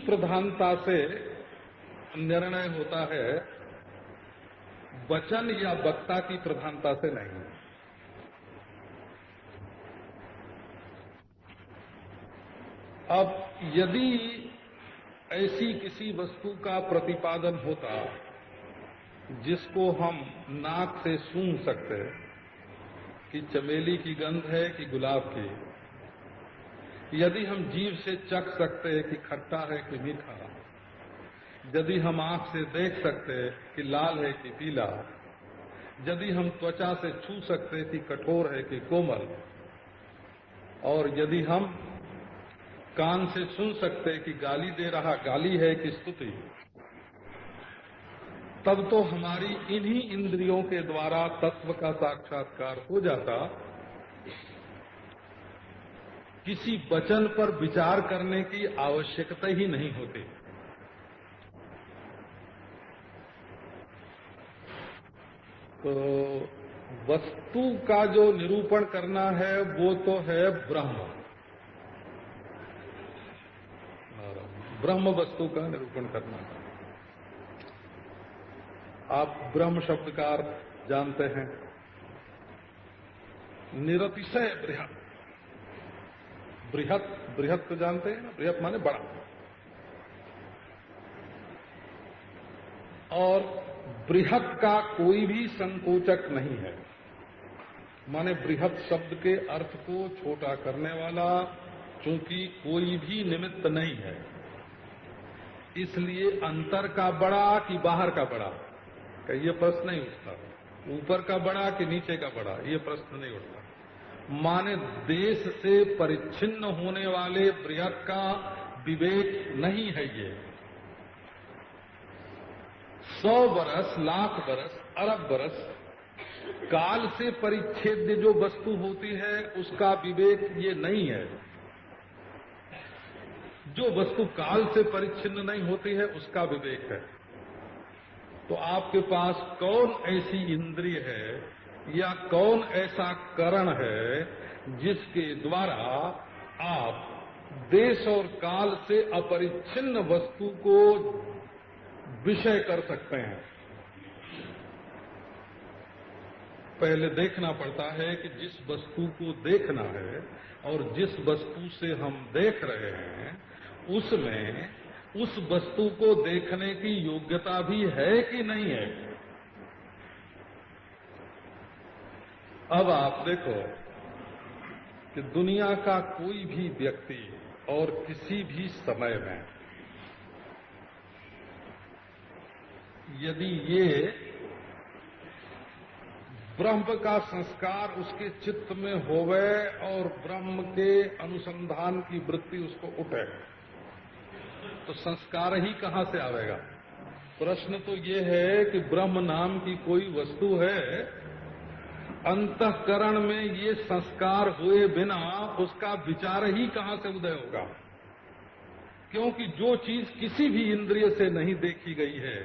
प्रधानता से निर्णय होता है, वचन या वक्ता की प्रधानता से नहीं। अब यदि ऐसी किसी वस्तु का प्रतिपादन होता जिसको हम नाक से सूंघ सकते कि चमेली की गंध है कि गुलाब की, यदि हम जीभ से चख सकते कि खट्टा है कि मीठा, यदि हम आंख से देख सकते कि लाल है कि पीला, यदि हम त्वचा से छू सकते कि कठोर है कि कोमल, और यदि हम कान से सुन सकते कि गाली दे रहा गाली है कि स्तुति, तब तो हमारी इन्हीं इंद्रियों के द्वारा तत्व का साक्षात्कार हो जाता। किसी वचन पर विचार करने की आवश्यकता ही नहीं होती। तो वस्तु का जो निरूपण करना है वो तो है ब्रह्म। ब्रह्म वस्तु का निरूपण करना है। आप ब्रह्म शब्द का अर्थ जानते हैं, निरतिशय बृहत। बृहत बृहत तो जानते हैं ना, बृहत माने बड़ा। और बृहत का कोई भी संकोचक नहीं है, माने बृहत शब्द के अर्थ को छोटा करने वाला चूंकि कोई भी निमित्त नहीं है, इसलिए अंतर का बड़ा कि बाहर का बड़ा ये प्रश्न नहीं उठता। ऊपर का बड़ा कि नीचे का बड़ा ये प्रश्न नहीं उठता। माने देश से परिच्छिन्न होने वाले बृहत का विवेक नहीं है। ये 100 बरस, लाख बरस, अरब बरस काल से परिच्छेद्य जो वस्तु होती है उसका विवेक ये नहीं है। जो वस्तु काल से परिच्छिन्न नहीं होती है उसका विवेक है। तो आपके पास कौन ऐसी इंद्रिय है या कौन ऐसा करण है जिसके द्वारा आप देश और काल से अपरिच्छिन्न वस्तु को विषय कर सकते हैं? पहले देखना पड़ता है कि जिस वस्तु को देखना है और जिस वस्तु से हम देख रहे हैं उसमें उस वस्तु को देखने की योग्यता भी है कि नहीं है। अब आप देखो कि दुनिया का कोई भी व्यक्ति और किसी भी समय में यदि ये ब्रह्म का संस्कार उसके चित्त में होवे और ब्रह्म के अनुसंधान की वृत्ति उसको उठे तो संस्कार ही कहां से आवेगा? प्रश्न तो ये है कि ब्रह्म नाम की कोई वस्तु है, अंतःकरण में ये संस्कार हुए बिना उसका विचार ही कहां से उदय होगा? क्योंकि जो चीज किसी भी इंद्रिय से नहीं देखी गई है,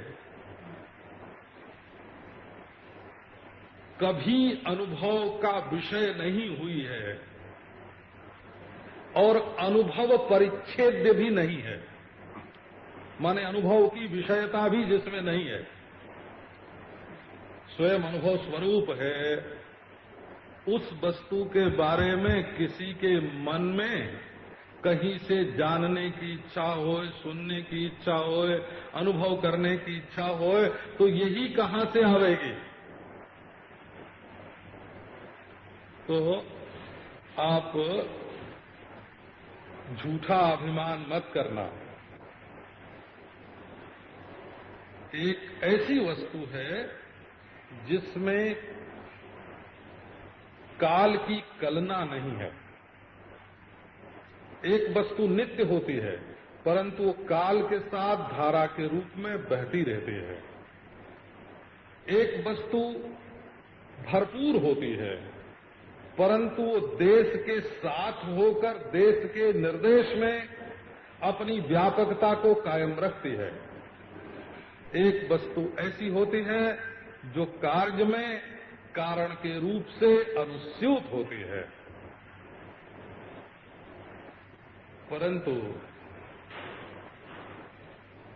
कभी अनुभव का विषय नहीं हुई है और अनुभव परिच्छेद्य भी नहीं है, माने अनुभव की विषयता भी जिसमें नहीं है, स्वयं अनुभव स्वरूप है, उस वस्तु के बारे में किसी के मन में कहीं से जानने की इच्छा हो, सुनने की इच्छा हो, अनुभव करने की इच्छा हो, तो यही कहां से आवेगी? तो आप झूठा अभिमान मत करना। एक ऐसी वस्तु है जिसमें काल की कलना नहीं है। एक वस्तु नित्य होती है परंतु वो काल के साथ धारा के रूप में बहती रहती है। एक वस्तु भरपूर होती है परंतु वो देश के साथ होकर देश के निर्देश में अपनी व्यापकता को कायम रखती है। एक वस्तु ऐसी होती है जो कार्य में कारण के रूप से अनुस्यूत होती है, परंतु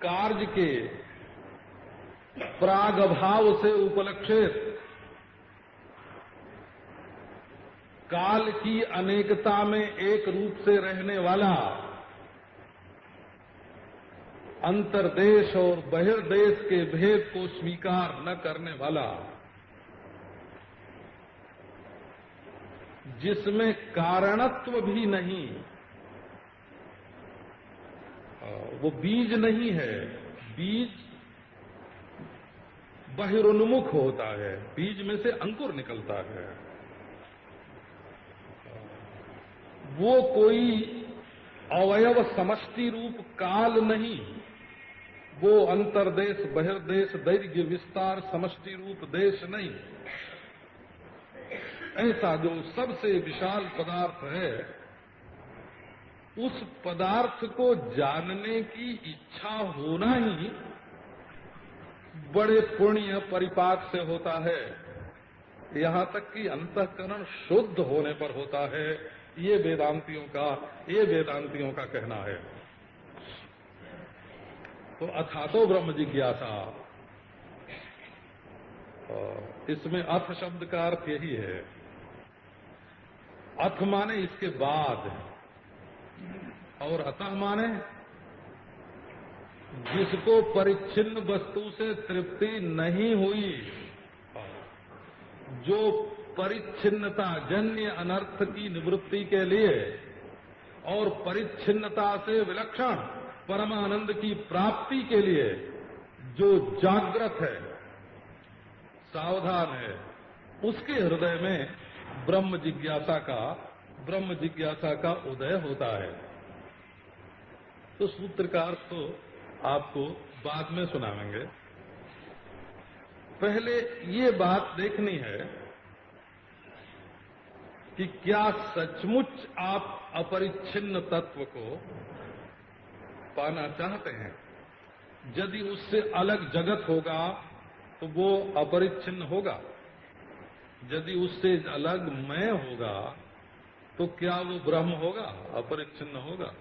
कार्य के प्रागभाव से उपलक्षित काल की अनेकता में एक रूप से रहने वाला, अंतर्देश और बहिर्देश के भेद को स्वीकार न करने वाला, जिसमें कारणत्व भी नहीं, वो बीज नहीं है। बीज बहिरोन्मुख होता है, बीज में से अंकुर निकलता है। वो कोई अवयव समष्टि रूप काल नहीं, वो अंतर्देश बहिर्देश दैर्घ्य विस्तार समष्टि रूप देश नहीं। ऐसा जो सबसे विशाल पदार्थ है, उस पदार्थ को जानने की इच्छा होना ही बड़े पुण्य परिपाक से होता है। यहाँ तक कि अंतःकरण शुद्ध होने पर होता है। ये वेदांतियों का कहना है। तो अथातो ब्रह्म जिज्ञासा, इसमें अथ शब्द का अर्थ यही है। अथ माने इसके बाद, और अतः माने जिसको परिच्छिन्न वस्तु से तृप्ति नहीं हुई, जो परिच्छिन्नता जन्य अनर्थ की निवृत्ति के लिए और परिच्छिन्नता से विलक्षण परमानंद की प्राप्ति के लिए जो जागृत है, सावधान है, उसके हृदय में ब्रह्म जिज्ञासा का उदय होता है। तो सूत्र का अर्थ तो आपको बाद में सुनाएंगे। पहले ये बात देखनी है कि क्या सचमुच आप अपरिच्छिन्न तत्व को पाना चाहते हैं। यदि उससे अलग जगत होगा तो वो अपरिच्छिन्न होगा, यदि उससे अलग मैं होगा तो क्या वो ब्रह्म होगा, अपरिच्छिन्न होगा।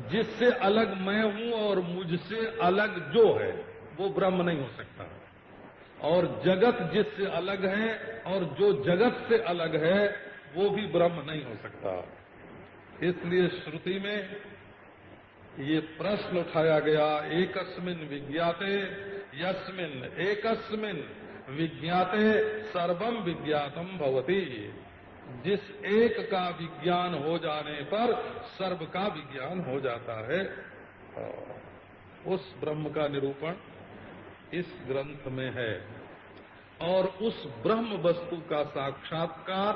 जिससे अलग मैं हूं और मुझसे अलग जो है वो ब्रह्म नहीं हो सकता, और जगत जिससे अलग है और जो जगत से अलग है वो भी ब्रह्म नहीं हो सकता। इसलिए श्रुति में ये प्रश्न उठाया गया, एकस्मिन् विज्ञाते यस्मिन् एकस्मिन् विज्ञाते सर्वं विज्ञातम भवति। जिस एक का विज्ञान हो जाने पर सर्व का विज्ञान हो जाता है। उस ब्रह्म का निरूपण इस ग्रंथ में है, और उस ब्रह्म वस्तु का साक्षात्कार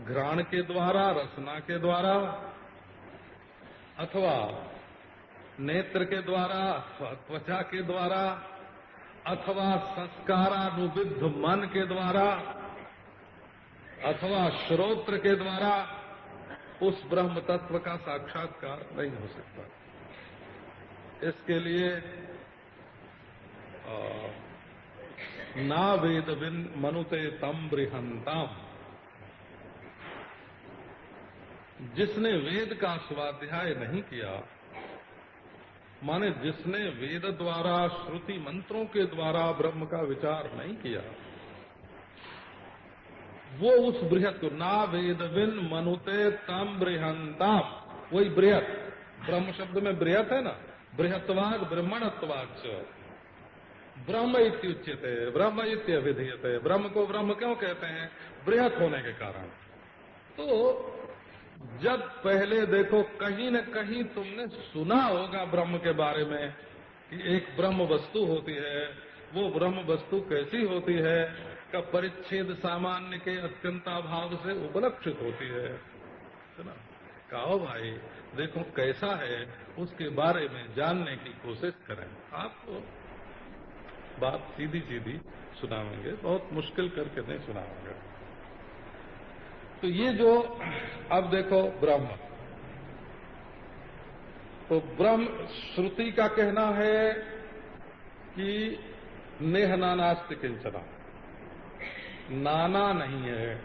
घ्राण के द्वारा, रसना के द्वारा, अथवा नेत्र के द्वारा, त्वचा के द्वारा, अथवा संस्कारानुविद्ध मन के द्वारा, अथवा श्रोत्र के द्वारा उस ब्रह्म तत्व का साक्षात्कार नहीं हो सकता। इसके लिए ना वेदविन मनुते तम बृहंतम, जिसने वेद का स्वाध्याय नहीं किया, माने जिसने वेद द्वारा श्रुति मंत्रों के द्वारा ब्रह्म का विचार नहीं किया, वो उस बृहत को ना वेदविन मनुते तम बृहंतम, वही बृहत, ब्रह्म शब्द में बृहत है ना, बृहत्वाद ब्रह्मणत्वाद ब्रह्म इत्युच्यते ब्रह्म इत्यभिधीयते। ब्रह्म को ब्रह्म क्यों कहते हैं? बृहत होने के कारण। तो जब पहले देखो कहीं न कहीं तुमने सुना होगा ब्रह्म के बारे में कि एक ब्रह्म वस्तु होती है, वो ब्रह्म वस्तु कैसी होती है का परिच्छेद सामान्य के अत्यंताभाव से उपलक्षित होती है ना। कहो भाई देखो कैसा है, उसके बारे में जानने की कोशिश करें। आपको बात सीधी सीधी सुनाएंगे, बहुत मुश्किल करके नहीं सुनाएंगे। तो ये जो अब देखो ब्रह्म, तो ब्रह्म श्रुति का कहना है कि नेह नानास्ति किंचना, नाना नहीं है,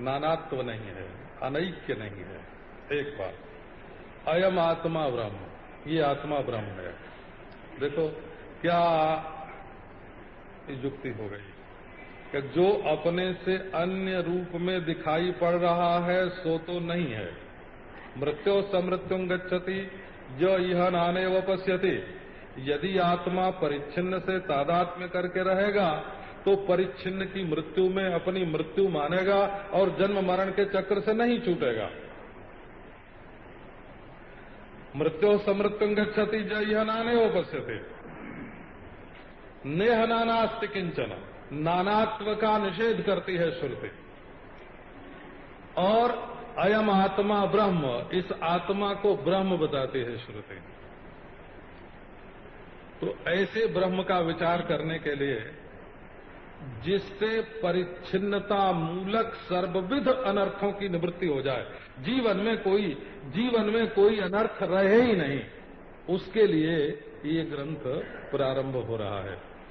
नानात्व नहीं है, अनैक्य नहीं है। एक बात, अयम आत्मा ब्रह्म, ये आत्मा ब्रह्म है। देखो क्या युक्ति हो गई कि जो अपने से अन्य रूप में दिखाई पड़ रहा है सो तो नहीं है। मृत्यो समृत्युं गच्छति जो यह नाने व पश्यति। यदि आत्मा परिच्छिन्न से तादात्म्य करके रहेगा तो परिच्छिन्न की मृत्यु में अपनी मृत्यु मानेगा और जन्म मरण के चक्र से नहीं छूटेगा। मृत्यो समृत्युं गच्छति जो यह नाने व पश्यति। नेह नानास्ति किंचन, नानात्व का निषेध करती है श्रुति। और अयम आत्मा ब्रह्म, इस आत्मा को ब्रह्म बताती है श्रुति। तो ऐसे ब्रह्म का विचार करने के लिए जिससे परिच्छिन्नता मूलक सर्वविध अनर्थों की निवृत्ति हो जाए, जीवन में कोई अनर्थ रहे ही नहीं, उसके लिए ये ग्रंथ प्रारंभ हो रहा है।